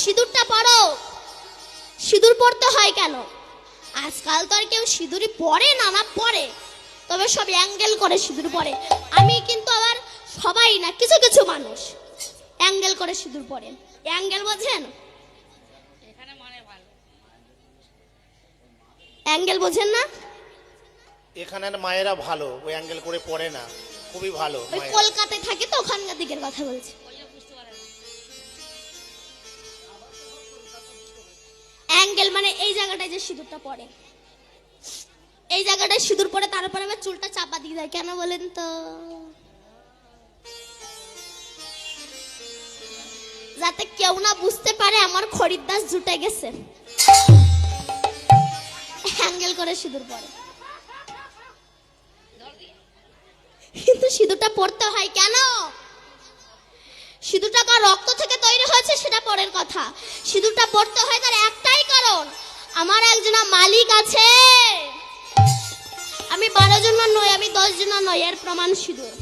সিঁদুরটা পরো। সিঁদুর পরতে হয় কেন? আজকাল তো আর কেউ সিঁদুরই পরে না, না পরে, তবে সব অ্যাঙ্গেল করে সিঁদুর পরে। আমি কিন্তু আবার সবাই না, কিছু কিছু মানুষ অ্যাঙ্গেল করে সিঁদুর পরে। অ্যাঙ্গেল বোঝেন? অ্যাঙ্গেল বোঝেন না? এখানের মায়েরা ভালো, ওই অ্যাঙ্গেল করে পড়ে না, খুবই ভালো। ওই কলকাতায় থাকে তো, ওখানকার দিকের কথা বলছি। অ্যাঙ্গেল মানে এই জায়গাটায় যে সিঁদুরটা পড়ে, এই জায়গাটায় সিঁদুর পড়ে, তারপরে আমার চুলটা চাপা দিয়ে দেয়। কেন বলেন তো? যাতে কেউ না বুঝতে পারে আমার খরিদ্দার জুটে গেছে। অ্যাঙ্গেল করে সিঁদুর পড়ে। কিন্তু সিঁদুরটা পড়তে হয় কেন? সিঁদুরটা কার রক্ত থেকে তৈরি হয়েছে সেটা পরের কথা। সিঁদুরটা পড়তে হয় তার একটাই কারণ, আমার একজন মালিক আছে। আমি 12 জন নই, আমি 10 জন নই, এর প্রমাণ সিঁদুর।